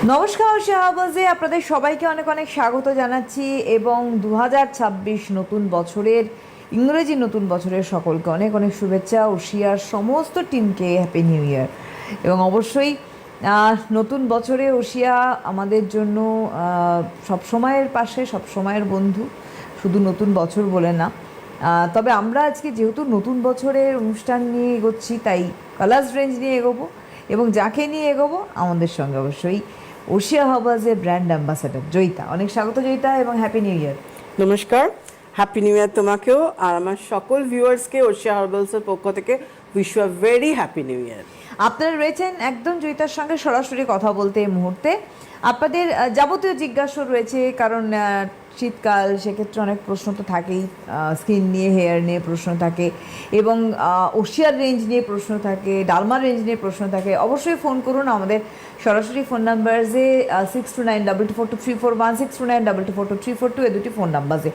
নমস্কার শাহবাজে আপনাদের সবাইকে অনেক অনেক স্বাগত জানাচ্ছি এবং 2026 নতুন বছরের ইংরেজি নতুন বছরের সকলকে অনেক অনেক শুভেচ্ছা। ওশিয়ার সমস্ত টিমকে হ্যাপি নিউ ইয়ার। এবং অবশ্যই নতুন বছরে ওশিয়া আমাদের জন্য সবসময়ের পাশে, সবসময়ের বন্ধু, শুধু নতুন বছর বলে না। তবে আমরা আজকে যেহেতু নতুন বছরের অনুষ্ঠান নিয়ে এগোচ্ছি, তাই কালার্স রেঞ্জ নিয়ে এগোবো এবং যাকে নিয়ে এগোবো আমাদের সঙ্গে অবশ্যই ওশিয়া হার্বালসের ব্র্যান্ড অ্যাম্বাসাডার জয়িতা। অনেক স্বাগত জয়িতা এবং হ্যাপি নিউ ইয়ার। নমস্কার, হ্যাপি নিউ ইয়ার তোমাকেও আর আমার সকল ভিউয়ার্সকে ওশিয়া হার্বালসের পক্ষ থেকে wish you a very happy new year. আপনারা রয়েছেন একদম জয়িতার সঙ্গে সরাসরি কথা বলতে এই মুহূর্তে। আপনাদের যাবতীয় জিজ্ঞাসা রয়েছে, কারণ শীতকাল, সেক্ষেত্রে অনেক প্রশ্ন তো থাকেই। স্কিন নিয়ে, হেয়ার নিয়ে প্রশ্ন থাকে এবং ওশিয়ার রেঞ্জ নিয়ে প্রশ্ন থাকে, ডালমার রেঞ্জ নিয়ে প্রশ্ন থাকে। অবশ্যই ফোন করুন আমাদের সরাসরি ফোন নাম্বারসে 6292242341, 6292242342 এই দুটি ফোন নাম্বারসে।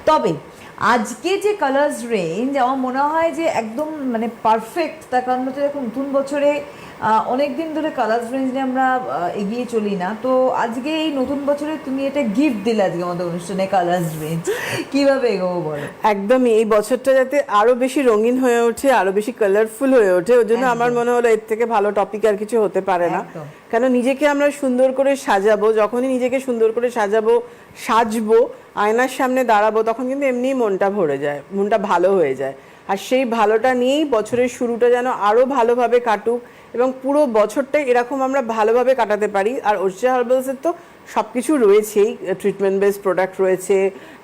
তবে আজকে যে কালার্স রেঞ্জ আমার মনে হয় যে একদম মানে পারফেক্ট, তার কারণ হচ্ছে দেখুন নতুন বছরে অনেক দিন ধরে কালার্স রেঞ্জ নিয়ে আমরা এগিয়ে চলি না, তো আজকে এই নতুন বছরে তুমি এটা গিফট দিলে আজকে আমাদের অনুষ্ঠানে কালার্স রেঞ্জ, কীভাবে এগোবো বলো? একদমই, এই বছরটা যাতে আরো বেশি রঙিন হয়ে ওঠে, আরো বেশি কালারফুল হয়ে ওঠে, ওই জন্য আমার মনে হলো এর থেকে ভালো টপিক আর কিছু হতে পারে না। কেন নিজেকে আমরা সুন্দর করে সাজাবো, যখনই নিজেকে সুন্দর করে সাজবো, আয়নার সামনে দাঁড়াবো, তখন কিন্তু এমনিই মনটা ভরে যায়, মনটা ভালো হয়ে যায়। আর সেই ভালোটা নিয়েই বছরের শুরুটা যেন আরো ভালোভাবে কাটুক এবং পুরো বছরটাই এরকম আমরা ভালোভাবে কাটাতে পারি। আর ওশিয়া হার্বালসের তো সব কিছু রয়েছেই, ট্রিটমেন্ট বেসড প্রোডাক্ট রয়েছে,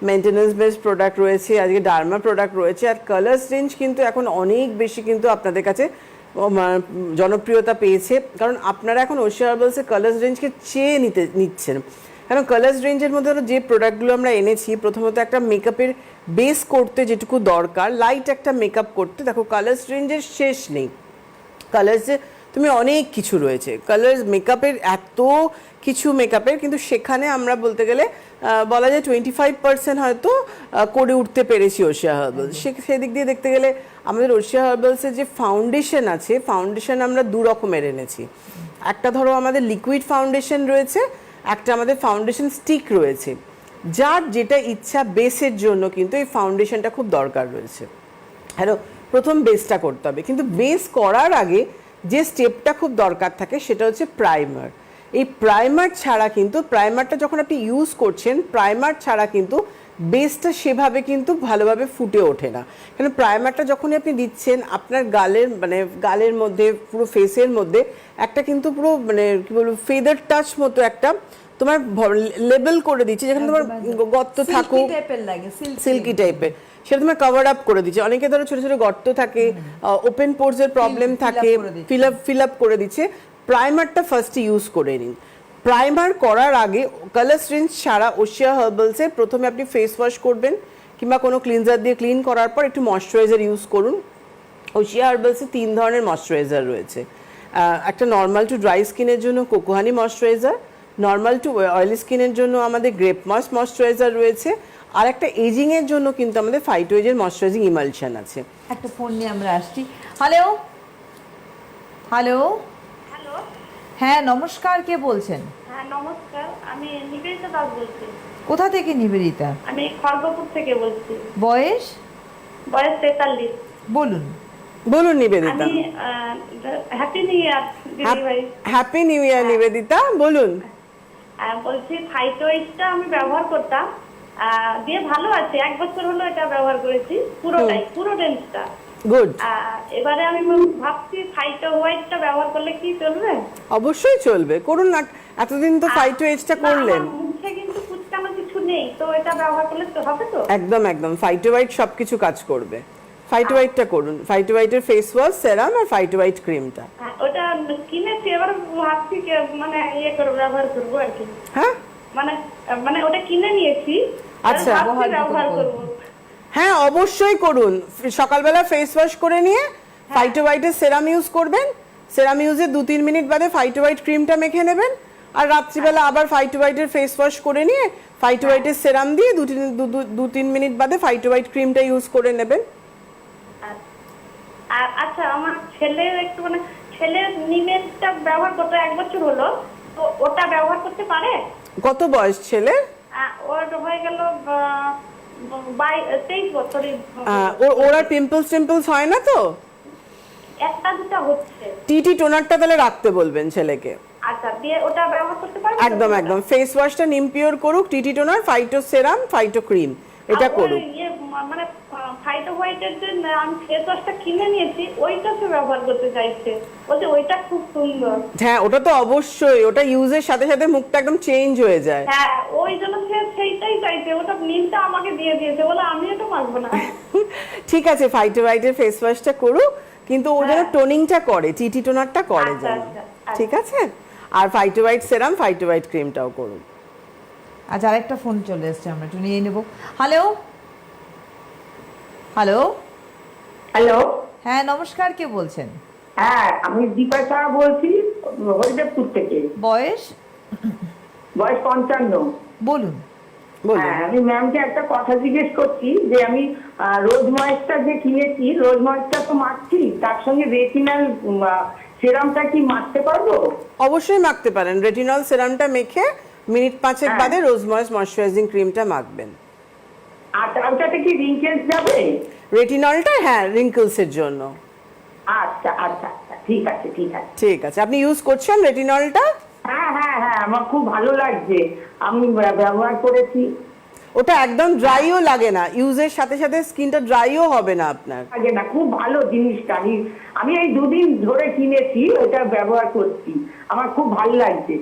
মেনটেন্যান্স বেসড প্রোডাক্ট রয়েছে, আজকে ডার্মা প্রোডাক্ট রয়েছে। আর কালার্স রেঞ্জ কিন্তু এখন অনেক বেশি কিন্তু আপনাদের কাছে জনপ্রিয়তা পেয়েছে, কারণ আপনারা এখন ওশিয়া হার্বালসের কালার্স রেঞ্জকে চেয়ে নিচ্ছেন। কারণ কালার্স রেঞ্জের মধ্যে যে প্রোডাক্টগুলো আমরা এনেছি, প্রথমত একটা মেকআপের বেস করতে যেটুকু দরকার, লাইট একটা মেকআপ করতে, দেখো কালার্স রেঞ্জের শেষ নেই। কালার্সে তুমি অনেক কিছু রয়েছে, কালার্স মেকআপের এত কিছু মেকআপের, কিন্তু সেখানে আমরা বলতে গেলে বলা যায় 25% হয়তো করে উঠতে পেরেছি ওশিয়া হার্বালস। সেদিক দিয়ে দেখতে গেলে আমাদের ওশিয়া হার্বালসের যে ফাউন্ডেশন আছে, ফাউন্ডেশন আমরা দু রকমের এনেছি। একটা ধরো আমাদের লিকুইড ফাউন্ডেশন রয়েছে, একটা আমাদের ফাউন্ডেশন স্টিক রয়েছে। যার যেটা ইচ্ছা, বেসের জন্য কিন্তু এই ফাউন্ডেশনটা খুব দরকার রয়েছে। হ্যালো, প্রথম বেসটা করতে হবে, কিন্তু বেস করার আগে যে স্টেপটা খুব দরকার থাকে সেটা হচ্ছে প্রাইমার। এই প্রাইমার ছাড়া কিন্তু, প্রাইমারটা যখন আপনি ইউজ করছেন, প্রাইমার ছাড়া কিন্তু বেসটা সেভাবে কিন্তু ভালোভাবে ফুটে ওঠে না। কারণ প্রাইমারটা যখনই আপনি দিচ্ছেন, আপনার গালের মধ্যে, পুরো ফেসের মধ্যে একটা কিন্তু পুরো কি বলবো, ফেদার টাচ মতো একটা তোমার লেবেল করে দিচ্ছে, যেখানে তোমার গর্ত থাকুক, সিল্কি টাইপের, সেটা তোমার কভার আপ করে দিচ্ছে। অনেকে ধরো ছোট ছোট গর্ত থাকে, ওপেন পোরস এর প্রবলেম থাকে, ফিল আপ করে দিচ্ছে। প্রাইমারটা ফার্স্টে ইউজ করে নিন। প্রাইমার করার আগে কালার্স রেঞ্জ ছাড়া ওশিয়া হার্বালসে প্রথমে আপনি ফেস ওয়াশ করবেন, কিংবা কোনো ক্লিনজার দিয়ে ক্লিন করার পর একটু ময়শ্চারাইজার ইউজ করুন। ওশিয়া হার্বালসে 3 ধরনের ময়শ্চারাইজার রয়েছে। একটা নর্মাল টু ড্রাই স্কিনের জন্য coco honey moisturiser, normal to oily স্কিনের জন্য আমাদের গ্রেপ ময়েস্ট ময়শ্চারাইজার রয়েছে, আর একটা এজিং এর জন্য কিন্তু আমাদের ফাইটোয়েজের ময়শ্চারাইজিং ইমালশন আছে। একটা ফোন নিয়ে আমরা আসছি। হ্যালো হ্যালো হ্যালো, হ্যাঁ নমস্কার, কে বলছেন? হ্যাঁ নমস্কার, আমি নিবেদিতা দাস বলছি। কোথা থেকে নিবেদিতা? আমি খড়গপুর থেকে বলছি। বয়স? বয়স 43। বলুন বলুন নিবেদিতা। আমি হ্যাপি নিউ ইয়ার দিদি ভাই। হ্যাপি নিউ ইয়ার নিবেদিতা, বলুন। বলছি ফাইটোয়েজটা আমি ব্যবহার করতাম, দিয়ে ভালো আছে, 1 বছর হলো এটা ব্যবহার করেছি, পুরোটাই, পুরো রেঞ্জটা। গুড। এবারে আমি ভাবছি ফাইটো হোয়াইটটা ব্যবহার করলে কি চলবে? অবশ্যই চলবে, করুন না। এতদিন তো ফাইটোয়েজটা করলেন। মুখে কিন্তু কুচকানো কিছু নেই, তো এটা ব্যবহার করলে তো হবে তো? একদম একদম, ফাইটো হোয়াইট সবকিছু কাজ করবে। ফাইটো হোয়াইটটা করুন, ফাইটো হোয়াইটের ফেস ওয়াশ, সেরাম আর ফাইটো হোয়াইট ক্রিমটা। ওটা কিনেছি, এবার ভাবছি মানে করে ব্যবহার করবো আর কি। হ্যাঁ মানে ওটা কিনে নিয়েছি, আচ্ছা, ব্যবহার করবো। হ্যাঁ অবশ্যই করুন। সকালবেলা ফেস ওয়াশ করে নিয়ে ফাইটো হোয়াইটের সেরাম ইউজ করবেন, সেরাম ইউজে 2-3 মিনিট বাদে ফাইটো হোয়াইট ক্রিমটা মেখে নেবেন, আর রাত্রিবেলা আবার ফাইটো হোয়াইটের ফেস ওয়াশ করে নিয়ে ফাইটো হোয়াইটের সেরাম দিয়ে 2-3 মিনিট বাদে ফাইটো হোয়াইট ক্রিমটা ইউজ করে নেবেন। আচ্ছা, আমার ছেলের একটু ছেলের নিমেরটা ব্যবহার করতে 1 বছর হলো, তো ওটা ব্যবহার করতে পারে? কত বয়স ছেলের? ওর হয়ে গেল 23 বছরই। ওরা পিম্পলস হয় না তো? একটা দুটা হচ্ছে। টিটি টোনারটা তাহলে রাখতে বলবেন ছেলেকে। আচ্ছা, দিয়ে ওটা ব্যবহার করতে পারবে? একদম একদম ফেস ওয়াশটা নিম পিওর করুক, টিটি টোনার, ফাইটো সেরাম, ফাইটো ক্রিম, এটা করুক। মানে ফাইটো হোয়াইটের যে আমি ফেস ওয়াশটা কিনে নিয়েছি ওইটা সে ব্যবহার করতে চাইছে, বলছে ওইটা খুব সুন্দর। হ্যাঁ, ওটা তো অবশ্যই, ওটা ইউজের সাথে সাথে মুখটা একদম চেঞ্জ হয়ে যায়। হ্যাঁ, ওই জন্য সে সেইটাই চাইছে, ওটা নীলটা আমাকে দিয়ে দিয়েছে, বলে আমি এটা মাখবো না। ঠিক আছে, ফাইটো হোয়াইটের ফেস ওয়াশটা করুক, কিন্তু ও যেন টোনিংটা করে, টিটি টোনারটা করে আচ্ছা, যেন। আচ্ছা, আচ্ছা। ঠিক আছে, আর ফাইটো হোয়াইট সেরাম, ফাইটো হোয়াইট ক্রিমটাও করুক। আচ্ছা, আরেকটা ফোন চলে এসছে, আমরা একটু নিয়ে নেব। হ্যালো হ্যালো হ্যালো, হ্যাঁ নমস্কার, কে বলছেন? হ্যাঁ আমি দীপা শাহ বলছি, হরিদেবপুর থেকে। বয়স? বয়স 55। বলুন। বলুন। হ্যাঁ, আমি ম্যামকে একটা কথা জিজ্ঞেস করছি যে আমি রোজ ময়েশ্চার যে কিনেছি, রোজ ময়েশ্চার তো মাখছি, তার সঙ্গে রেটিনাল সেরামটা কি মাখতে পারবো? অবশ্যই মাখতে পারেন, রেটিনল সেরামটা মেখে মিনিট 5 হ্যাঁ। বাদে রোজ ময়েশ্চারাইজিং ক্রিমটা মাখবেন। আর ওটাতে কি রিঙ্কেলস যাবে? রেটিনলটা হ্যাঁ, রিঙ্কলসের জন্য। আচ্ছা আচ্ছা আচ্ছা, ঠিক আছে ঠিক আছে। ঠিক আছে, আপনি ইউজ করছেন রেটিনলটা? হ্যাঁ হ্যাঁ হ্যাঁ, আমার খুব ভালো লাগছে, আমি ব্যবহার করেছি। ওটা একদম ড্রাইও লাগে না, ইউজের সাথে সাথে স্কিনটা ড্রাইও হবে না আপনার। লাগে না, খুব ভালো জিনিসটা। আমি এই 2 দিন ধরে কিনেছি, ওটা ব্যবহার করছি, আমার খুব ভালো লাগছে।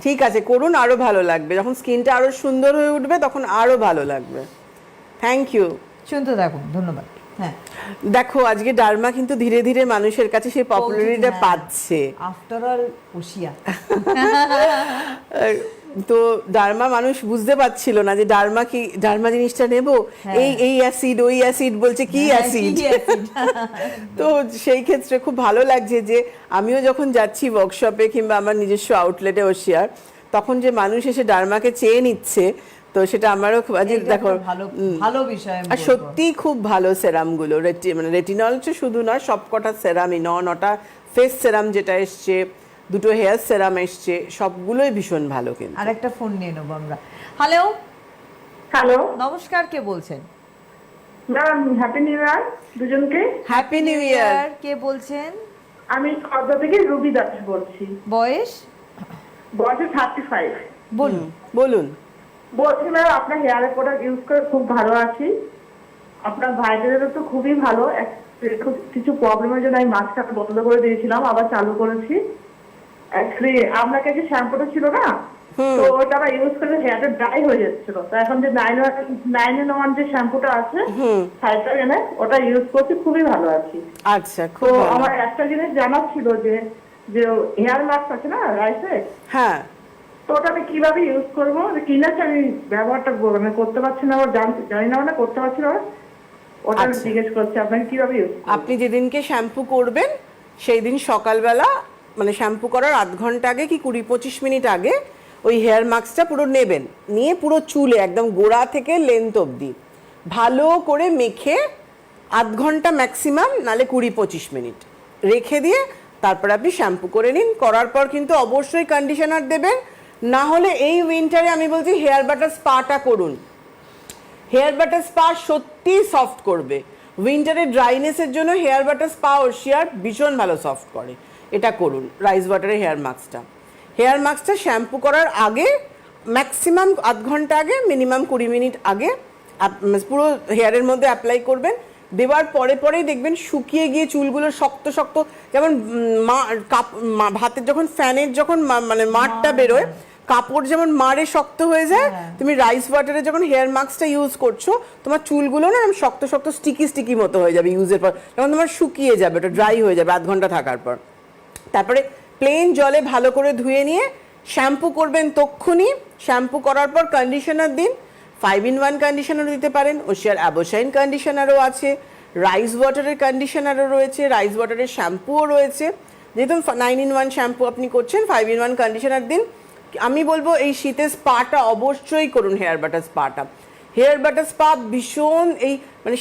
ঠিক আছে, করুন, আরো ভালো লাগবে, যখন স্কিনটা আরো সুন্দর হয়ে উঠবে তখন আরো ভালো লাগবে। Thank you. শুনতে থাকুন, ধন্যবাদ। হ্যাঁ, দেখো আজকে ডার্মা কিন্তু ধীরে ধীরে মানুষের কাছে সেই পপুলারিটিটা পাচ্ছে। After all Oshea. তো ডার্মা মানুষ বুঝতে পারছিল না যে ডার্মা জিনিসটা নেব, এই অ্যাসিড ওই অ্যাসিড বলছে, কি অ্যাসিড। তো সেই ক্ষেত্রে খুব ভালো লাগছে যে আমিও যখন যাচ্ছি ওয়ার্কশপে কিংবা আমার নিজস্ব আউটলেটে ওশিয়ার, তখন যে মানুষ এসে ডার্মাকে চেয়ে নিচ্ছে, তো সেটা আমারও খুব দেখো ভালো বিষয়। আর সত্যিই খুব ভালো সেরামগুলো, মানে রেটিনল শুধু নয়, সবকটা সেরামই, নটা ফেস সেরাম যেটা এসছে, 2টো হেয়ার সেরাম এসছে, সবগুলোই ভীষণ ভালো। কিন্তু আরেকটা ফোন নিয়ে নেবো আমরা। হ্যালো হ্যালো, নমস্কার, কে বলছেন? ম্যাম হ্যাপি নিউ ইয়ার দুজনকে। হ্যাপি নিউ ইয়ার। কে বলছেন? আমি খর্দা থেকে রুবি দাস বলছি। বয়স? বয়সে 35। বলুন। বলুন। বলছি ম্যাম, আপনার হেয়ারের প্রোডাক্ট ইউজ করে খুব ভালো আছি, আপনার ভাইদেরও তো খুবই ভালো। কিছু প্রবলেমের জন্য আমি মাঝখানে বন্ধ করে দিয়েছিলাম, আবার চালু করেছি। অ্যাকচুয়ালি আপনার কাছে শ্যাম্পুটা ছিল না, তো ওটা আবার ইউজ করলে হেয়ারটা ড্রাই হয়ে যাচ্ছিল। তো এখন যে 9-in-1 যে শ্যাম্পুটা আছে সাইট্রাগেনের, ওটা ইউজ করছি, খুবই ভালো আছি। আচ্ছা, তো খুব ভালো। আমার একটা জিনিস জানার ছিল যে হেয়ার মাস্ক আছে না রাইসে, হ্যাঁ, তো ওটা আমি কিভাবে ইউজ করবো? কিনেছি, আমি ব্যবহারটা মানে করতে পারছি না, আবার জানি না, মানে করতে পারছি না, ওটা আমি জিজ্ঞেস করছি আপনাকে কিভাবে ইউজ। আপনি যেদিনকে শ্যাম্পু করবেন সেই দিন সকালবেলা, মানে শ্যাম্পু করার 0.5 ঘন্টা আগে কি 20-25 মিনিট আগে ওই হেয়ার মাস্কটা পুরো নেবেন, নিয়ে পুরো চুলে একদম গোড়া থেকে লেন্থ অবধি ভালো করে মেখে 0.5 ঘন্টা ম্যাক্সিমাম, নালে 20-25 মিনিট রেখে দিয়ে তারপর আপনি শ্যাম্পু করে নিন। করার পর কিন্তু অবশ্যই কন্ডিশনার দেবেন, না হলে এই উইন্টারে আমি বলছি হেয়ার বাটার স্পাটা করুন। হেয়ার বাটার স্পা সত্যি সফট করবে। উইন্টারে ড্রাইনেসের জন্য হেয়ার বাটার স্পা ওশিয়ার ভীষণ ভালো সফট করে, এটা করুন। রাইস ওয়াটারের হেয়ার মাস্কটা শ্যাম্পু করার আগে ম্যাক্সিমাম 0.5 ঘন্টা আগে, মিনিমাম 20 মিনিট আগে পুরো হেয়ারের মধ্যে অ্যাপ্লাই করবেন। দেওয়ার পরে পরেই দেখবেন শুকিয়ে গিয়ে চুলগুলো শক্ত শক্ত, যেমন ভাতের যখন ফ্যানের যখন মানে মাঠটা বেরোয়, কাপড় যেমন মারে শক্ত হয়ে যায়, তুমি রাইস ওয়াটারে যখন হেয়ার মাস্কটা ইউজ করছো, তোমার চুলগুলো না শক্ত শক্ত স্টিকি মতো হয়ে যাবে ইউজের পর, যখন তোমার শুকিয়ে যাবে, ওটা ড্রাই হয়ে যাবে 0.5 ঘন্টা থাকার পর। তারপরে প্লেন জলে ভালো করে ধুয়ে নিয়ে শ্যাম্পু করবেন তক্ষুনি। শ্যাম্পু করার পর কন্ডিশনার দিন, 5-in-1 কন্ডিশনারও দিতে পারেন, ওশিয়ার অ্যাবোশাইন কন্ডিশনারও আছে, রাইস ওয়াটারের কন্ডিশনারও রয়েছে, রাইস ওয়াটারের শ্যাম্পুও রয়েছে। যেহেতু 9-in-1 শ্যাম্পু আপনি করছেন, 5-in-1 কন্ডিশনার দিন। আমি বলবো এই শীতে স্পাটা অবশ্যই করুন, হেয়ার বাটার স্পা ভীষণ, এই মানে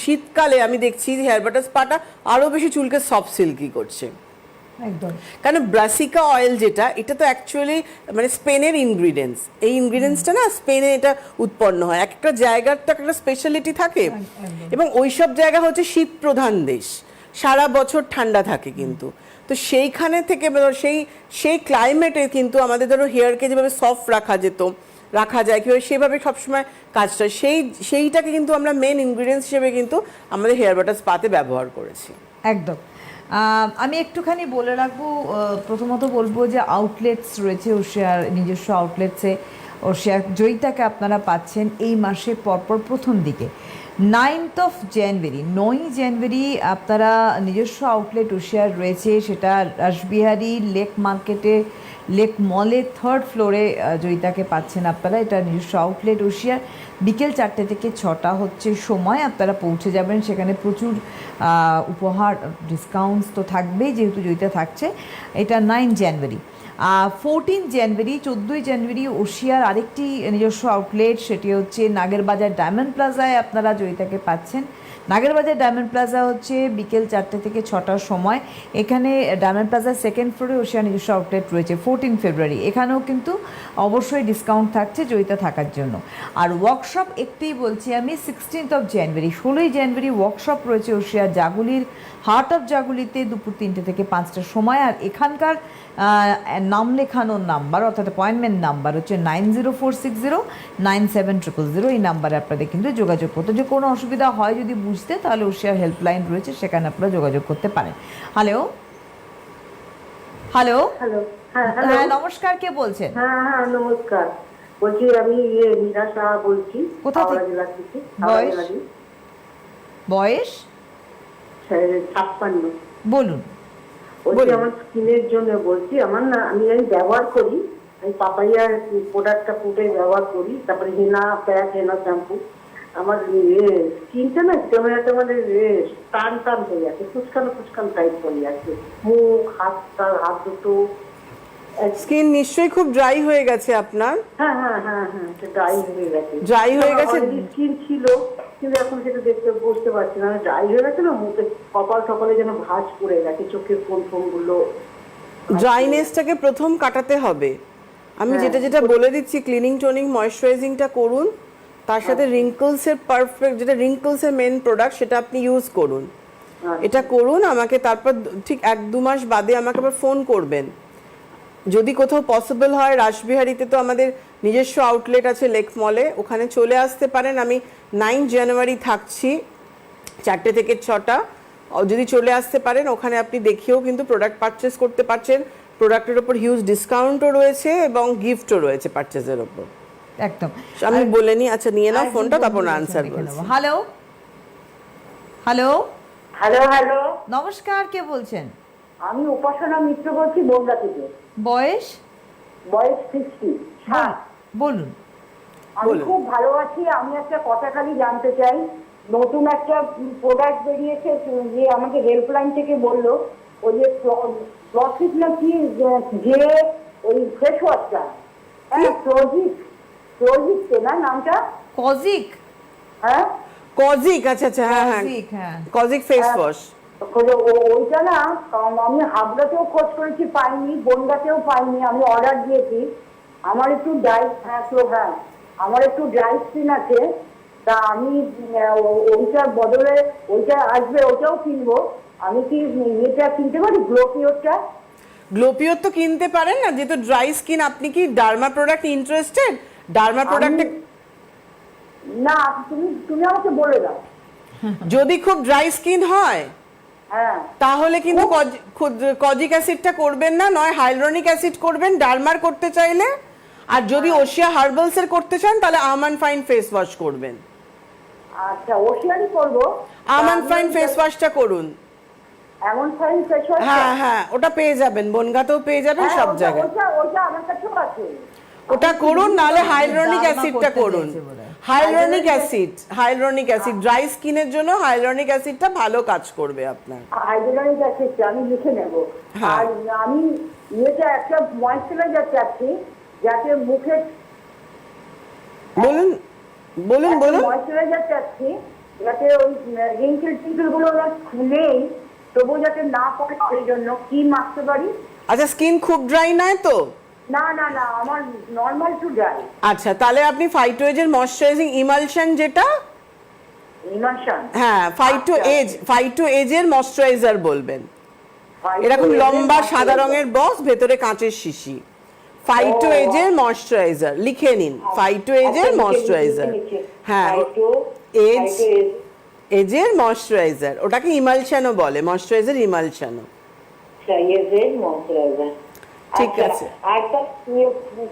শীতকালে আমি দেখছি হেয়ার বাটার স্পাটা আরো বেশি চুলকে সফট সিল্কি করছে। একদম কারণ ব্রাসিকা অয়েল যেটা, এটা তো অ্যাকচুয়ালি মানে স্পেনের ইনগ্রিডিয়েন্টস। এই ইনগ্রিডিয়েন্টসটা না স্পেনে এটা উৎপন্ন হয়। একটা জায়গার তো একটা স্পেশালিটি থাকে, এবং ওইসব জায়গা হচ্ছে শীত প্রধান দেশ, সারা বছর ঠান্ডা থাকে কিন্তু। তো সেইখানে থেকে সেই ক্লাইমেটে কিন্তু আমাদের ধরো হেয়ারকে যেভাবে সফট রাখা যায় কীভাবে, সেভাবে সবসময় কাজটা সেইটাকে কিন্তু আমরা মেন ইনগ্রিডিয়েন্টস হিসেবে কিন্তু আমাদের হেয়ার বাটার স্পাতে ব্যবহার করেছি। একদম। আমি একটুখানি বলে রাখবো, প্রথমত বলবো যে আউটলেটস রয়েছে ওশিয়ার নিজস্ব আউটলেটসে। ওশিয়ার জয়িতাকে আপনারা পাচ্ছেন এই মাসে পরপর প্রথম দিকে 9th of January, 9ই জানুয়ারি আপনারা নিজস্ব আউটলেট ওশিয়ার রয়েছে, সেটা রাসবিহারী লেক মার্কেটে লেক মলে 3rd ফ্লোরে জয়িতাকে পাচ্ছেন আপনারা। এটা নিজস্ব আউটলেট ওশিয়ার। বিকেল 4টে থেকে 6টা হচ্ছে সময়, আপনারা পৌঁছে যাবেন। সেখানে প্রচুর উপহার ডিসকাউন্টস তো থাকবেই, যেহেতু জয়িতা থাকছে। এটা 9 জানুয়ারি। 14 জানুয়ারি, 14ই জানুয়ারি ওশিয়ার আরেকটি নিজস্ব আউটলেট, সেটি হচ্ছে নাগেরবাজার ডায়মন্ড প্লাজায় আপনারা জয়িতাকে পাচ্ছেন। নাগেরবাজার ডায়মন্ড প্লাজা হচ্ছে বিকেল 4টে থেকে 6টার সময়। এখানে ডায়মন্ড প্লাজার 2nd ফ্লোরে ওশিয়ার নিজস্ব আউটলেট রয়েছে। 14 ফেব্রুয়ারি এখানেও কিন্তু অবশ্যই ডিসকাউন্ট থাকছে জয়িতা থাকার জন্য। আর ওয়ার্কশপ একটাই বলছি আমি, 16th of January, 16ই জানুয়ারি ওয়ার্কশপ রয়েছে ওশিয়ার জাগুলির হার্ট অফ জাগুলিতে দুপুর 3টে থেকে 5টার সময়। আর এখানকার নাম লেখানোর নাম্বার অর্থাৎ অ্যাপয়েন্টমেন্ট নাম্বার হচ্ছে 9046097000। এই নাম্বারে আপনাদের কিন্তু যোগাযোগ করতে, যে কোনো অসুবিধা হয় যদি বুঝতে, তাহলে ওশিয়ার হেল্পলাইন রয়েছে, সেখানে আপনারা যোগাযোগ করতে পারেন। হ্যালো হ্যালো হ্যালো, হ্যাঁ হ্যাঁ, নমস্কার, কে বলছেন? হ্যাঁ নমস্কার। বলছি আমি মীরা সাহা বলছি, কোথা থেকে? হাওড়া জেলা থেকে। বয়স? বয়স 56। বলুন। বলছি আমার স্কিনের জন্য বলছি, আমার না আমি ব্যবহার করি, আমি পাপাইয়ার প্রোডাক্টটা ফুটে ব্যবহার করি, তারপরে হেনা প্যাক, হেনা শ্যাম্পু। আমার স্কিনটা না কেমন একটা মানে টান হয়ে যাচ্ছে, ফুচকান টাইপ হয়ে যাচ্ছে, মুখ হাত দুটো। স্কিন নিশ্চয়ই খুব ড্রাই হয়ে গেছে আপনার। হ্যাঁ, ড্রাই হয়ে গেছে। ড্রাই হয়ে গেছে, স্কিন ছিল, কিন্তু এখন সেটা বুঝতে পারছি না, ড্রাই হয়ে গেছে না, মুখে কপালে যেন ভাঁজ পড়ে গেছে, চোখের ফোন গুলো। ড্রাইনেসটাকে প্রথম কাটাতে হবে। আমি যেটা বলে দিচ্ছি, ক্লিনিং টোনিং ময়েশ্চারাইজিংটা করুন, তার সাথে রিঙ্কলসের পারফেক্ট, যেটা রিঙ্কলসের মেন প্রোডাক্ট, সেটা আপনি ইউজ করুন। এটা করুন, আমাকে তারপর ঠিক 1-2 মাস বাদে আমাকে আবার ফোন করবেন। যদি কোথাও পসিবল হয়, রাসবিহারীতে তো আমাদের নিজস্ব আউটলেট আছে লেক মলে, ওখানে চলে আসতে পারেন। আমি 9 জানুয়ারি থাকছি 4টে থেকে 6টা। যদি চলে আসতে পারেন, ওখানে আপনি দেখিয়েও কিন্তু প্রোডাক্ট পারচেস করতে পারছেন। প্রোডাক্টের ওপর হিউজ ডিসকাউন্টও রয়েছে এবং গিফটও রয়েছে পারচেজের ওপর। একদম। আমি বলে নি, আচ্ছা নিয়ে নাও ফোনটা, তারপর আনসার বলছি। হ্যালো হ্যালো হ্যালো, নমস্কার, কে বলছেন? আমি উপাসনা মিত্র বলছি, বনগা থেকে। বয়স? 60। বলুন। আমি খুব ভালো আছি। আমি একটা কথা খালি জানতে চাই, নতুন একটা প্রোডাক্ট বেরিয়েছে, যে আমাকে হেল্পলাইন থেকে বললো, ওই যে ক্লসিক না কি, যে ওই ফেস ওয়াশটা, হ্যাঁ, ক্লোজিক না নামটা? কজিক? হ্যাঁ কজিক, আচ্ছা হ্যাঁ, কজিক ফেস ওয়াশ। ওইটা না আমি হাবড়াতেও খোঁজ করেছি, পাইনি, বনগাতেও পাইনি। আমি অর্ডার দিয়েছি। আমার একটু ড্রাই স্কিন আছে, তা আমি ওইটার বদলে ওইটা আসবে, ওটাও কিনবো। আমি কি এটা কিনতে পারি, গ্লোপিওর তো কিনতে পারেন না, যেহেতু ড্রাই স্কিন। আপনি কি ডার্মা প্রোডাক্ট ইন্টারেস্টেড? ডার্মা প্রোডাক্টে না, তুমি আমাকে বলে দাও। যদি খুব ড্রাই স্কিন হয়, হ্যাঁ, তাহলে কিন্তু কজিক অ্যাসিডটা করবেন না, নয় হাইলুরনিক অ্যাসিড করবেন ডার্মার করতে চাইলে। আর যদি ওশিয়া হার্বালস এর করতে চান, তাহলে আমান ফাইন ফেস ওয়াশ করবেন। আচ্ছা, ওশিয়ারই করবো। আমান ফাইন ফেস ওয়াশটা করুন। এমন ফাইন ফেস ওয়াশ? হ্যাঁ, ওটা পেয়ে যাবেন, বনগাতেও পেয়ে যাবেন, সব জায়গায়। ওটা আমার কাছেও আছে। ওটা করুন, নাহলে হাইলুরনিক অ্যাসিডটা করুন। হাইলুরনিক অ্যাসিড ড্রাই স্কিনের জন্য হাইলুরনিক অ্যাসিডটা ভালো কাজ করবে আপনার। হাইলুরনিক অ্যাসিডটা আমি লিখে নেব। আর আমি এটা একটা ময়েশ্চারাইজার চাচ্ছি, যাতে মুখে বলুন। ময়েশ্চারাইজার চাচ্ছি, যাতে ওই রিঙ্কেল টিঙ্কেল গুলো খুলেই তবু যাতে না পড়ে সেই জন্য কি মাখতে পারি? আচ্ছা, স্কিন খুব ড্রাই নয় তো? না না না, আমার নর্মাল টু ড্রাই। আচ্ছা, তাহলে আপনি ফাইটোএজের ময়শ্চারাইজিং ইমালশন যেটা, ইমালশন। হ্যাঁ ফাইটোএজের ময়শ্চারাইজার বলবেন। এরকম লম্বা সাদা রঙের বক্স, ভেতরে কাঁচের শিশি। ফাইটোএজের ময়শ্চারাইজার লিখে নিন, ফাইটোএজের ময়শ্চারাইজার। হ্যাঁ, এজের ময়শ্চারাইজার, ওটাকে ইমালশনও বলে, ময়শ্চারাইজার ইমালশনও। ঠিক আছে। আর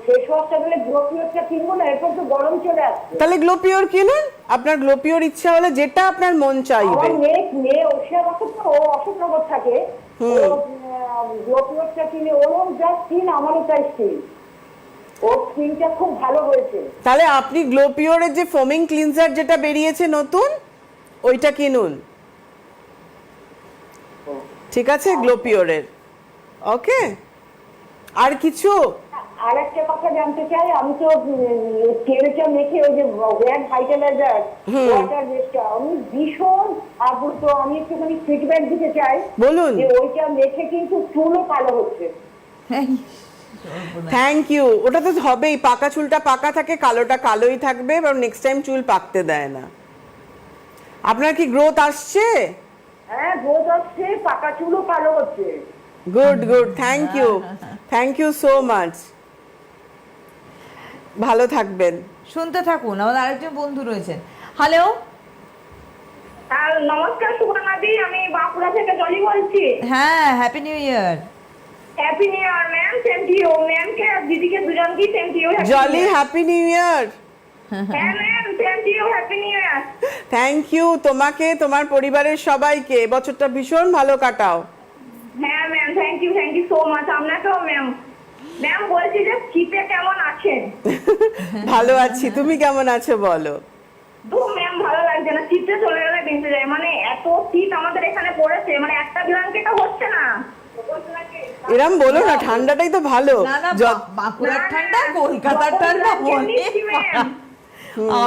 ফেস ওয়াশটা বলে গ্লো পিওরটা কিনবো না, এরপর তো গরম চলে আসছে। তাহলে গ্লো পিওর কিনুন, আপনার গ্লো পিওর ইচ্ছা হলে যেটা আপনার মন চাইবে। আমার মেয়ে ওশিয়া বছর তো, ও অশোকনগর থাকে, গ্লো পিওরটা কিনে ওরও যা স্কিন আমারও তাই স্কিন, ওর স্কিনটা খুব ভালো হয়েছে। তাহলে আপনি গ্লো পিওরের যে ফোমিং ক্লিনজার যেটা বেরিয়েছে নতুন, ওইটা কিনুন। ঠিক আছে, গ্লো পিওরের। ওকে, আর কিছু? আর একটা কথা জানতে চাই, আমি তো তেলটা মেখে ওই যে ওয়্যার ভাইটালাইজার ওয়াটার বেসটা আমি ভীষণ আগ্রহ, আমি একটুখানি ফিডব্যাক দিতে চাই। বলুন। যে ওইটা মেখে কিন্তু চুলও কালো হচ্ছে। Thank you. ওটা তো হবেই, পাকা চুলটা পাকা থাকে, কালোটা কালোই থাকবে, এবং নেক্সট টাইম চুল পাকতে দেয় না। আপনার কি গ্রোথ আসছে? হ্যাঁ, গ্রোথ আসছে, পাকা চুলও কালো হচ্ছে। Good good, thank you so much. ভালো থাকবেন। শুনতে থাকুন, আমাদের আরেকজন বন্ধু রয়েছেন। হ্যালো, নমস্কার সুবর্ণাদি, আমি বাঁকুড়া থেকে জলি বলছি। হ্যাঁ, happy new year. Happy new year ma'am, same to you. ম্যামকে আর দিদিকে দুজনকেই same to you. Jolly, happy new year. হ্যাঁ ma'am, same to you, happy new year. Thank you তোমাকে, তোমার পরিবারের সবাইকে। এবছরটা ভীষণ ভালো কাটাও। হ্যাঁ ma'am, thank you so much. আপনাকেও ম্যাম। ম্যাম বলছি যে শীতে কেমন আছেন? ভালো আছি, তুমি কেমন আছো বলো? তো ম্যাম ভালো লাগছে না, শীতে চলে গেলে বেঁচে যায়। মানে এত শীত আমাদের এখানে পড়েছে, মানে একটা ব্ল্যাঙ্কেটও হচ্ছে না। এরম বলো না, ঠান্ডাটাই তো ভালো। না না, বাঁকুড়ার ঠান্ডা কলকাতার ঠান্ডা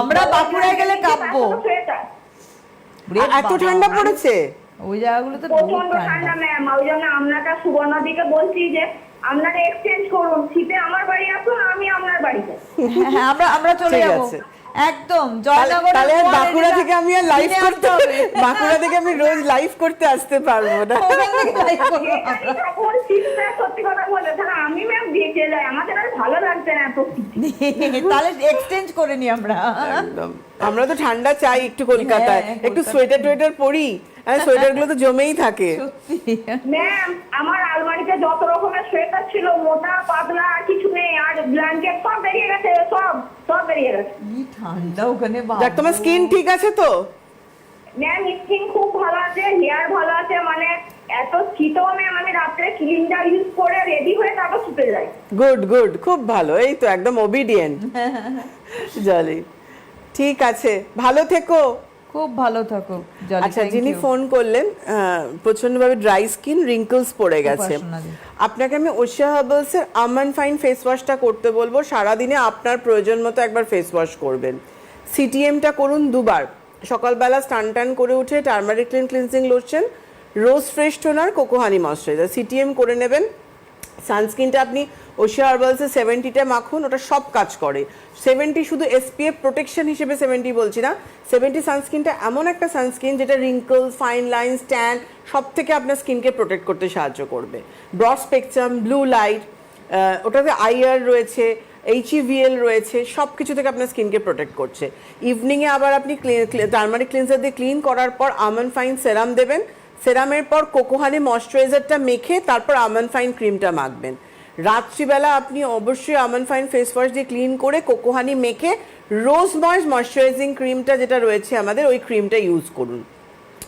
আমরা বাঁকুড়ায় গেলে কাঁপবো। এত ঠান্ডা পড়েছে ওই জায়গাগুলো তো প্রচন্ড ঠান্ডা ম্যাম। ওই জন্য আপনাকে সুবর্ণাদিকে বলছি যে আপনারা এক্সচেঞ্জ করুন, শীতে আমার বাড়ি আসুন, আমি আপনার বাড়িতে। হ্যাঁ, আমরা চলে ঠিক যাবো আছে। একদম জয়নগর। তাহলে আর বাঁকুড়া থেকে আমি আর লাইভ করতে, বাঁকুড়া থেকে আমি রোজ লাইভ করতে আসতে পারবো না। তখন শীতটা সত্যি কথা বলে তাহলে আমি ম্যাম বেঁচে যাই, আমাদের আর ভালো লাগছে না এত শীত। তাহলে এক্সচেঞ্জ করে নি আমরা। একদম, আমরা তো ঠান্ডা চাই একটু কলকাতায়, হ্যাঁ, একটু সোয়েটার টোয়েটার পরি, আর সোয়েটার গুলো তো জমেই থাকে। সত্যি ম্যাম আমার আলমারিতে যত রকমের সোয়েটার ছিল, মোটা পাতলা আর কিছু নেই, আর ব্ল্যাঙ্কেট সব বেরিয়ে গেছে, সব বেরিয়ে গেছে। কি ঠান্ডা ওখানে। দেখ, তোমার স্কিন ঠিক আছে তো? ম্যাম স্কিন খুব ভালো আছে, হেয়ার ভালো আছে, মানে এত শীতও ম্যাম আমি রাত্রে ক্লিনজার ইউজ করে রেডি হয়ে তারপর শুতে যাই। গুড গুড, খুব ভালো, এই তো একদম ওবিডিয়েন্ট। জলি, ঠিক আছে, ভালো থেকো। খুব ভালো থাকো জলি। আচ্ছা, যিনি ফোন করলেন, প্রচন্ডভাবে ড্রাই স্কিন, রিঙ্কলস পড়ে গেছে, উপাসনাদি। আপনাকে আমি ওশিয়া হার্বালসের আমন্ড ফাইন ফেস ওয়াশটা করতে বলবো। সারাদিনে আপনার প্রয়োজন মতো একবার ফেস ওয়াশ করবেন। সিটিএমটা করুন দুবার, সকালবেলা স্নান টান করে উঠে টার্মারিক ক্লিনজিং লোশন, রোজ ফ্রেশ টোনার, কোকো হানি ময়শ্চারাইজার, সিটিএম করে নেবেন। সানস্ক্রিনটা আপনি ওশিয়া হার্বালসের 70টা মাখুন, ওটা সব কাজ করে। 70 শুধু এসপিএফ প্রোটেকশন হিসেবে 70 বলছি না, 70 সানস্ক্রিনটা এমন একটা সানস্ক্রিন যেটা রিঙ্কল, ফাইন লাইন্স, ট্যান সব থেকে আপনার স্কিনকে প্রোটেক্ট করতে সাহায্য করবে। ব্রড স্পেকট্রাম, ব্লু লাইট, ওটাতে আইআর রয়েছে, HEVL রয়েছে, সব কিছু থেকে আপনার স্কিনকে প্রোটেক্ট করছে। ইভিনিংয়ে আবার আপনি টার্মারিক ক্লিনজার দিয়ে ক্লিন করার পর আমন্ড ফাইন সেরাম দেবেন। সেরামের পর কোকো হানি ময়শ্চারাইজারটা মেখে তারপর আমন্ড ফাইন ক্রিমটা মাখবেন। রাত্রিবেলা আপনি অবশ্যই আমন্ড ফাইন ফেস ওয়াশ দিয়ে ক্লিন করে কোকো হানি মেখে রোজ ময়শ্চারাইজিং ক্রিমটা যেটা রয়েছে আমাদের, ওই ক্রিমটা ইউজ করুন।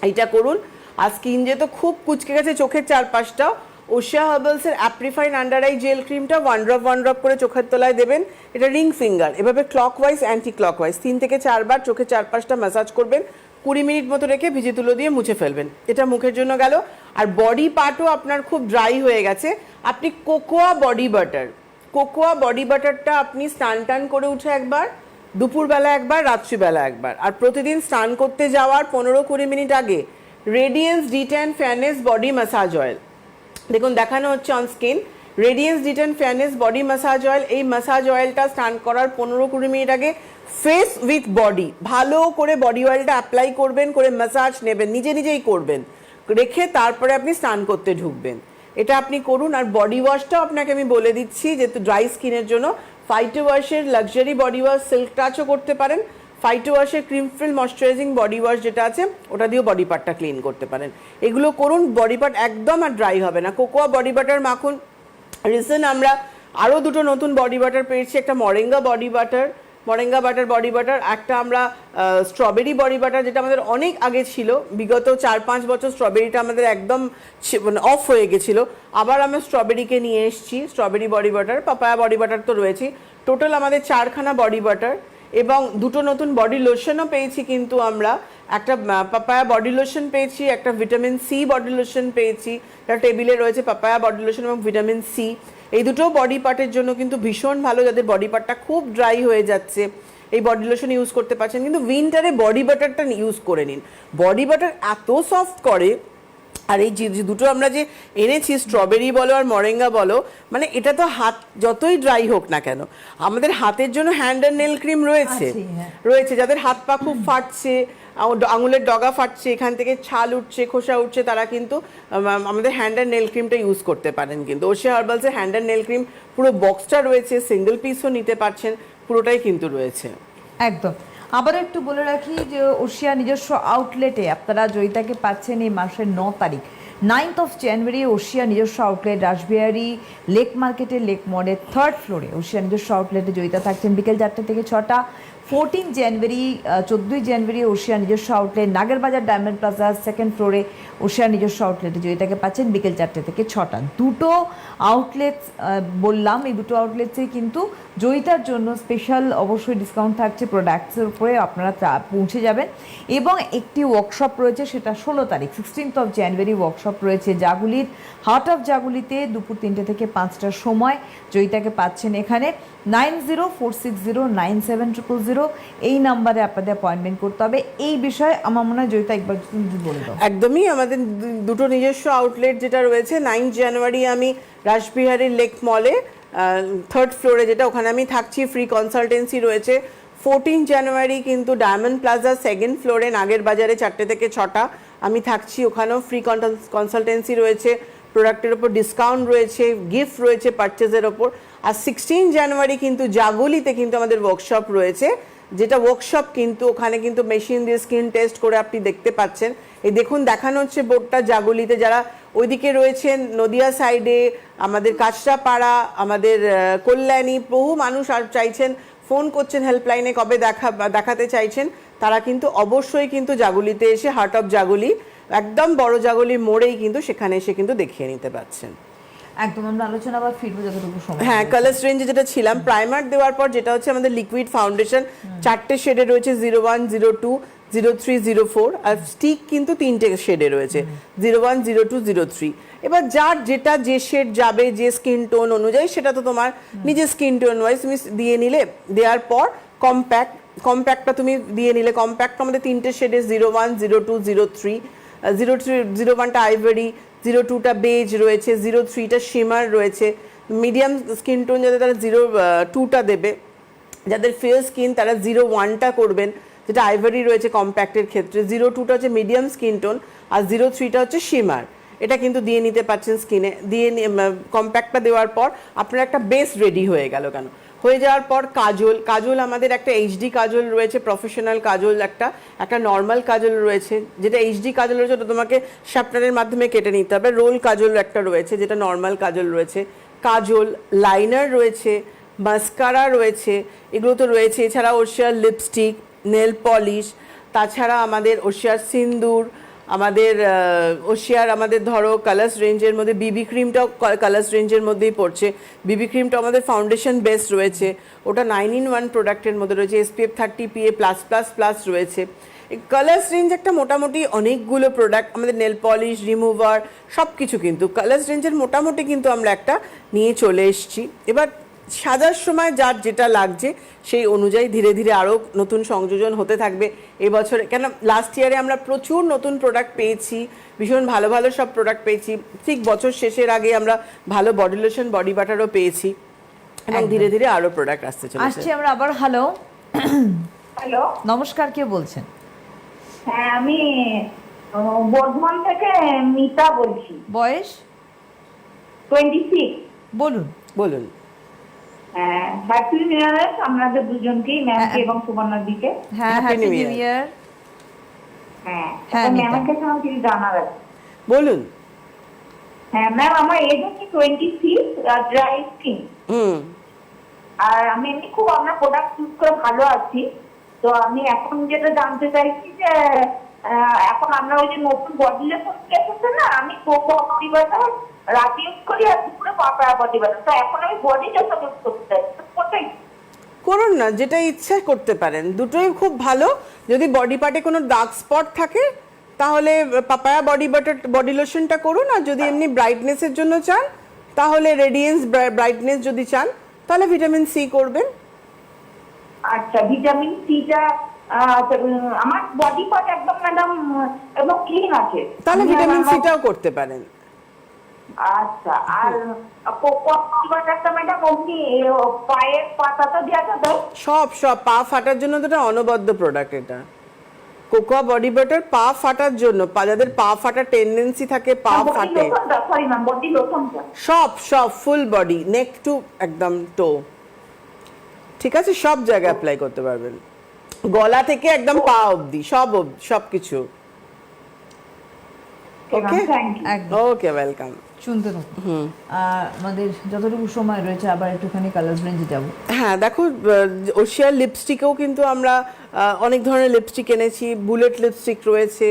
এইটা করুন। আর স্কিন যেহেতু খুব কুচকে গেছে চোখের চারপাশটাও, ওশিয়া হার্বালসের অ্যাপ্রিফাইন আন্ডার আই জেল ক্রিমটা 1 ড্রপ করে চোখের তলায় দেবেন। এটা রিং ফিঙ্গার, এভাবে ক্লকওয়াইজ অ্যান্টি ক্লকওয়াইজ 3 থেকে 4 বার চোখের চারপাশটা ম্যাসাজ করবেন। 20 মিনিট মতো রেখে ভিজে তুলো দিয়ে মুছে ফেলবেন। এটা মুখের জন্য গেল। আর বডি পার্টও আপনার খুব ড্রাই হয়ে গেছে, আপনি কোকোয়া বডি বাটারটা আপনি স্নান টান করে উঠে একবার, দুপুরবেলা একবার, রাত্রিবেলা একবার, আর প্রতিদিন স্নান করতে যাওয়ার 15-20 মিনিট আগে radiance de-tan fairness body massage oil. দেখুন দেখানো হচ্ছে on screen, radiance de-tan fairness body massage oil. এই ম্যাসাজ অয়েলটা স্নান করার 15-20 মিনিট আগে ফেস উইথ বডি ভালো করে বডি অয়েলটা অ্যাপ্লাই করবেন, করে ম্যাসাজ নেবেন, নিজেই করবেন, রেখে তারপরে আপনি স্নান করতে ঢুকবেন। এটা আপনি করুন। আর বডি ওয়াশটাও আপনাকে আমি বলে দিচ্ছি, যেহেতু ড্রাই স্কিনের জন্য ফাইটো ওয়াশের লাক্সারি বডি ওয়াশ সিল্ক টাচও করতে পারেন, ফাইটো ওয়াশের cream feel moisturising body wash যেটা আছে ওটা দিয়েও বডি পার্টটা ক্লিন করতে পারেন। এগুলো করুন, বডি পার্ট একদম আর ড্রাই হবে না। কোকোয়া বডি বাটার মাখুন। রিসেন্ট আমরা আরও দুটো নতুন বডি বাটার পেয়েছি, একটা মরেঙ্গা বাটার বডি বাটার, একটা আমরা স্ট্রবেরি বডি বাটার, যেটা আমাদের অনেক আগে ছিল, বিগত 4-5 বছর স্ট্রবেরিটা আমাদের একদম অফ হয়ে গেছিলো। আবার আমরা স্ট্রবেরিকে নিয়ে এসেছি, strawberry body butter, papaya body butter তো রয়েছে। টোটাল আমাদের 4খানা বডি বাটার এবং দুটো নতুন বডি লোশনও পেয়েছি। কিন্তু আমরা একটা পাপায়া বডি লোশন পেয়েছি, একটা ভিটামিন সি বডি লোশন পেয়েছি, একটা টেবিলে রয়েছে পাপায়া বডি লোশন এবং ভিটামিন সি। এই দুটো বডি পার্টের জন্য কিন্তু ভীষণ ভালো, যাদের বডি পার্টটা খুব ড্রাই হয়ে যাচ্ছে এই বডি লোশন ইউজ করতে পারছেন। কিন্তু উইন্টারে বডি বাটারটা ইউজ করে নিন, বডি বাটার এত সফট করে। আর এই যে দুটো আমরা যে এনেছি, স্ট্রবেরি বলো আর মরেঙ্গা বলো, মানে এটা তো হাত যতই ড্রাই হোক না কেন, আমাদের হাতের জন্য হ্যান্ড অ্যান্ড নেল ক্রিম রয়েছে, যাদের হাত পা খুব ফাটছে, আঙুলের ডগা ফাটছে, এখান থেকে ছাল উঠছে, খোসা উঠছে, তারা কিন্তু আমাদের হ্যান্ড অ্যান্ড নেল ক্রিমটা ইউজ করতে পারেন। কিন্তু ওশিয়া হার্বালসের হ্যান্ড অ্যান্ড নেল ক্রিম পুরো বক্সটা রয়েছে, সিঙ্গেল পিসও নিতে পারছেন, পুরোটাই কিন্তু রয়েছে। একদম। আবার একটু বলে রাখি যে ওশিয়া নিজস্ব আউটলেটে আপনারা জয়িতাকে পাচ্ছেন এই মাসের 9 তারিখ 9th of January ওশিয়া নিজস্ব আউটলেট রাসবিহারী লেক মার্কেটের লেক মডের 3rd ফ্লোরে ওশিয়া নিজস্ব আউটলেটে জয়িতা থাকছেন বিকেল 4টা থেকে 6টা। 14 জানুয়ারি 14ই জানুয়ারি ওশিয়া নিজস্ব outlet Nagerbazar diamond plaza 2nd ফ্লোরে ওশিয়া নিজস্ব আউটলেটে জয়িতাকে পাচ্ছেন বিকেল 4টে থেকে 6টা। দুটো আউটলেটস বললাম, এই দুটো আউটলেটসে কিন্তু জয়িতার জন্য স্পেশাল অবশ্যই ডিসকাউন্ট থাকছে প্রোডাক্টসের উপরে, আপনারা পৌঁছে যাবেন। এবং একটি ওয়ার্কশপ রয়েছে, সেটা 16 তারিখ 16th of January ওয়ার্কশপ রয়েছে জাগুলির হার্ট অফ জাগুলিতে দুপুর 3টে থেকে 5টার সময়। জয়িতাকে পাচ্ছেন এখানে 9046097000 এই নাম্বারে আপনাদের অ্যাপয়েন্টমেন্ট করতে হবে। এই বিষয়ে আমার মনে হয় জয়িতা একবার বলে দাও। একদমই, আমাদের দুটো নিজস্ব আউটলেট যেটা রয়েছে, 9 জানুয়ারি আমি রাসবিহারীর লেক মলে 3rd ফ্লোরে যেটা, ওখানে আমি থাকছি, ফ্রি কনসালটেন্সি রয়েছে। 14 জানুয়ারি কিন্তু ডায়মন্ড প্লাজা 2nd ফ্লোরে নাগেরবাজারে 4টে থেকে 6টা আমি থাকছি, ওখানেও ফ্রি কনসালটেন্সি রয়েছে, প্রোডাক্টের ওপর ডিসকাউন্ট রয়েছে, গিফট রয়েছে পারচেজের ওপর। আর 16 জানুয়ারি কিন্তু জাগুলিতে কিন্তু আমাদের ওয়ার্কশপ রয়েছে, যেটা ওয়ার্কশপ কিন্তু ওখানে কিন্তু মেশিন দিয়ে স্কিন টেস্ট করে আপনি দেখতে পাচ্ছেন। এই দেখুন দেখানো হচ্ছে বোর্ডটা জাগুলিতে, যারা ওইদিকে রয়েছেন নদিয়া সাইডে, আমাদের কাঁচরাপাড়া, আমাদের কল্যাণী, বহু মানুষ আর চাইছেন, ফোন করছেন হেল্পলাইনে কবে দেখাতে চাইছেন, তারা কিন্তু অবশ্যই কিন্তু জাগুলিতে এসে হার্ট অফ জাগুলি একদম বড় জাগুলি মোড়েই কিন্তু সেখানে এসে কিন্তু দেখিয়ে নিতে পারছেন। একদম, আমরা আলোচনা আবার ফিরবো যতটুকু সময়। হ্যাঁ, কালার্স রেঞ্জে যেটা ছিলাম, প্রাইমার দেওয়ার পর যেটা হচ্ছে আমাদের লিকুইড ফাউন্ডেশন 4টে শেডে রয়েছে, 01, 02, 03, 04, আর স্টিক কিন্তু 3টে শেডে রয়েছে, 01, 02, 03। এবার যার যেটা যে শেড যাবে, যে স্কিন টোন অনুযায়ী, সেটা তো তোমার নিজের স্কিন টোন ওয়াইজ তুমি দিয়ে নিলে। দেওয়ার পর কম্প্যাক্টটা তুমি দিয়ে নিলে। কম্প্যাক্ট আমাদের 3টে শেডে, 01, 02, 03, 01টা আইভরি, 02টা বেজ রয়েছে, 03টা শিমার রয়েছে। মিডিয়াম স্কিন টোন যাদের, তারা 02টা দেবে, যাদের ফেয়ার স্কিন তারা 01টা করবেন, যেটা আইভরি রয়েছে কম্প্যাক্টের ক্ষেত্রে। 02টা হচ্ছে মিডিয়াম স্কিন টোন আর 03টা হচ্ছে শিমার। এটা কিন্তু দিয়ে নিতে পারছেন স্কিনে। দিয়ে কম্প্যাক্টটা দেওয়ার পর আপনার একটা বেস রেডি হয়ে গেল। কেন হয়ে যাওয়ার পর কাজল আমাদের একটা এইচডি কাজল রয়েছে, প্রফেশনাল কাজল, একটা নর্মাল কাজল রয়েছে। যেটা এইচডি কাজল রয়েছে ওটা তোমাকে শার্পনারের মাধ্যমে কেটে নিতে হবে। রোল কাজল একটা রয়েছে, যেটা নর্মাল কাজল রয়েছে। কাজল, লাইনার রয়েছে, মাস্কারা রয়েছে, এগুলো তো রয়েছে। এছাড়া ওশিয়ার লিপস্টিক, নেল পলিশ, তাছাড়া আমাদের ওশিয়ার সিন্দুর, আমাদের ওশিয়ার আমাদের ধরো কালার্স রেঞ্জের মধ্যে বিবি ক্রিমটাও কালার্স রেঞ্জের মধ্যেই পড়ছে। বিবি ক্রিমটা আমাদের ফাউন্ডেশন বেস্ট রয়েছে, ওটা 9-in-1 প্রোডাক্টের মধ্যে রয়েছে। SPF 30 PA+++ রয়েছে। এই কালার্স রেঞ্জ একটা মোটামুটি অনেকগুলো প্রোডাক্ট, আমাদের নেল পলিশ, রিমুভার, সব কিছু কিন্তু কালার্স রেঞ্জের মোটামুটি কিন্তু আমরা একটা নিয়ে চলে এসেছি। এবার সাজার সময় যার যেটা লাগছে সেই অনুযায়ী ধীরে ধীরে আরও নতুন সংযোজন হতে থাকবে এবছরে। কেন লাস্ট ইয়ারে আমরা প্রচুর নতুন প্রোডাক্ট পেয়েছি, ভীষণ ভালো ভালো সব প্রোডাক্ট পেয়েছি, ঠিক বছর শেষের আগে আমরা ভালো বডি লোশন বডি বাটারও পেয়েছি, এবং ধীরে ধীরে আরও প্রোডাক্ট আসতে চলেছে। আসছি আমরা আবার। হ্যালো, হ্যালো, নমস্কার, কে বলছেন? হ্যাঁ আমি বর্ধমান থেকে মিতা বলছি, বয়স? 26। বলুন। বলুন। হ্যাঁ, হ্যাপি নিউ ইয়ার আপনাদের দুজনকেই, ম্যামকে হ্যাঁ। এবং সুবর্ণার দিকে। হ্যাঁ, Happy happy New new Year। ইয়ার। হ্যাঁ, হ্যাঁ, মিতা। ম্যামের কাছে আমার কিছু জানার আছে। বলুন। হ্যাঁ ম্যাম, আমার এজ হচ্ছে 26, ড্রাই স্কিন। হুম। আর আমি এমনি খুব আপনার প্রোডাক্ট ইউজ করে ভালো আছি। তো আমি এখন যেটা জানতে চাইছি যে এখন আমরা ওই যে নতুন বডি লোশন এসেছে না, আমি কোকো বডি বাটার রাতে ইউজ করি আর দুপুরে পাপায়া বডি বাটার। তো এখন আমি বডি লোশন ইউজ করতে চাই, তো কোথায়? করুন না, যেটা ইচ্ছা করতে পারেন, দুটোই খুব ভালো। যদি বডি পার্টে কোনো ডার্ক স্পট থাকে তাহলে পাপায়া বডি বাটার বডি লোশনটা করুন, আর যদি এমনি ব্রাইটনেসের জন্য চান তাহলে রেডিয়েন্স ব্রাইটনেস যদি চান তাহলে ভিটামিন সি করবেন। আচ্ছা, ভিটামিন সিটা আমার বডি পার্ট একদম ম্যাডাম একদম ক্লিন আছে, তাহলে আমি ভিটামিন আমার- সিটাও করতে পারেন। আচ্ছা, আর কোকো বডি বাটারটা ম্যাডাম অমনি পায়ের পাতাটা দেওয়া যাবে? সব পা ফাটার জন্য তো এটা অনবদ্য প্রোডাক্ট। এটা কোকোয়া বডি বাটার পা ফাটার জন্য, যাদের পা ফাটার টেন্ডেন্সি থাকে, পা ফাটে, সরি ম্যাম, বডি লোশনটা। সব ফুল বডি, নেক টু একদম টো, ঠিক আছে, সব জায়গায় অ্যাপ্লাই করতে পারবেন, গলা থেকে একদম পা অবধি, সব কিছু। ওকে, থ্যাংক ইউ। একদম। ওকে, ওয়েলকাম। শুনতে থাকুন। আমাদের যতটুকু সময় রয়েছে আবার একটুখানি কালার্স রেঞ্জে যাব। হ্যাঁ, দেখো, ওশিয়ার লিপস্টিকেও কিন্তু আমরা অনেক ধরনের লিপস্টিক এনেছি। বুলেট লিপস্টিক রয়েছে,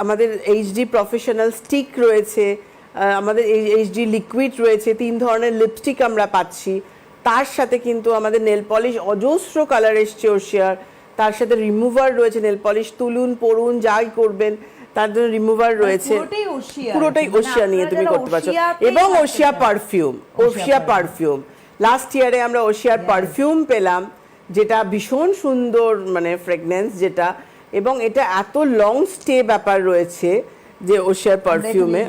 আমাদের এইচডি প্রফেশনাল স্টিক রয়েছে, আমাদের এইচডি লিকুইড রয়েছে, 3 ধরনের লিপস্টিক আমরা পাচ্ছি। তার সাথে কিন্তু আমাদের নেল পলিশ অজস্র কালার এসছে ওশিয়ার, তার সাথে রিমুভার রয়েছে। নেল পলিশ তুলুন, পরুন, যাই করবেন তার জন্য রিমুভার রয়েছে। পুরোটাই ওশিয়া নিয়ে তুমি করতে পারছো। এবং ওশিয়া পারফিউম লাস্ট ইয়ারে আমরা ওশিয়ার পারফিউম পেলাম, যেটা ভীষণ সুন্দর, মানে ফ্রেগনেন্স যেটা, এবং এটা এত লং স্টে ব্যাপার রয়েছে যে ওশিয়ার পারফিউমে,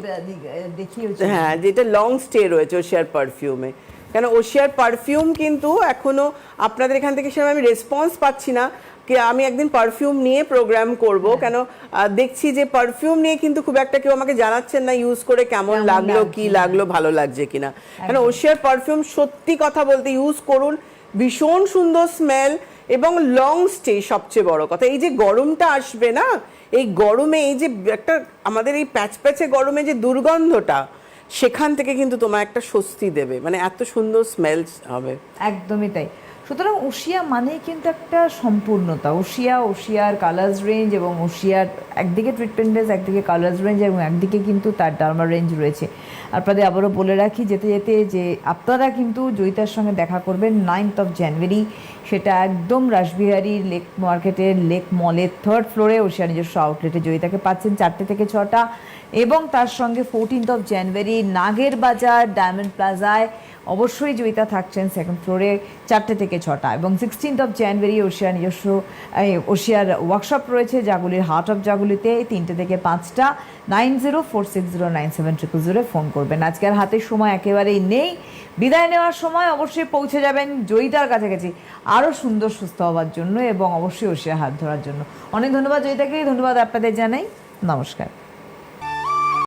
হ্যাঁ, যেটা লং স্টে রয়েছে ওশিয়ার পারফিউমে। কেন ওশিয়ার পারফিউম কিন্তু এখনো আপনাদের এখান থেকে সেরকম আমি রেসপন্স পাচ্ছি না। আমি একদিন পারফিউম নিয়ে প্রোগ্রাম করব, কেন দেখছি যে পারফিউম নিয়ে কিন্তু খুব একটা কেউ আমাকে জানাচ্ছেন না ইউজ করে কেমন লাগলো, কি লাগলো, ভালো লাগছে কিনা। কেন ওশিয়ার পারফিউম সত্যি কথা বলতে ইউজ করুন, ভীষণ সুন্দর স্মেল এবং লং স্টে। সবচেয়ে বড় কথা, এই যে গরমটা আসবে না, এই গরমে এই যে একটা আমাদের এই প্যাচপ্যাচে গরমে যে দুর্গন্ধটা, সেখান থেকে কিন্তু তোমার একটা স্বস্তি দেবে, মানে এত সুন্দর স্মেল হবে। একদমই তাই। সুতরাং ওশিয়া মানেই কিন্তু একটা সম্পূর্ণতা। ওশিয়ার কালার্স রেঞ্জ এবং ওশিয়ার একদিকে ট্রিটমেন্ট বেস, একদিকে কালার্স রেঞ্জ, এবং একদিকে কিন্তু তার ডার্মা রেঞ্জ রয়েছে। আপনাদের আবারও বলে রাখি যেতে যেতে যে আপনারা কিন্তু জয়িতার সঙ্গে দেখা করবেন 9th of January, সেটা একদম রাসবিহারী লেক মার্কেটের লেক মলের 3rd ফ্লোরে ওশিয়া নিজস্ব আউটলেটে জয়িতাকে পাচ্ছেন 4টে থেকে 6টা, এবং তার সঙ্গে 14th of January নাগের বাজার ডায়মন্ড প্লাজায় অবশ্যই জয়িতা থাকছেন 2nd ফ্লোরে 4টে থেকে 6টা, এবং 16th of January ওশিয়ার নিজস্ব ওশিয়ার ওয়ার্কশপ রয়েছে জাগুলির হার্ট অফ জাগুলিতে 3টে থেকে 5টা। 9046097000 ফোন করবেন। আজকে আর হাতে সময় একেবারেই নেই, বিদায় নেওয়ার সময় অবশ্যই পৌঁছে যাবেন জয়িতার কাছাকাছি আরও সুন্দর সুস্থ হওয়ার জন্য, এবং অবশ্যই ওশিয়ার হাত ধরার জন্য। অনেক ধন্যবাদ জয়িতাকে, ধন্যবাদ আপনাদের জানাই, নমস্কার।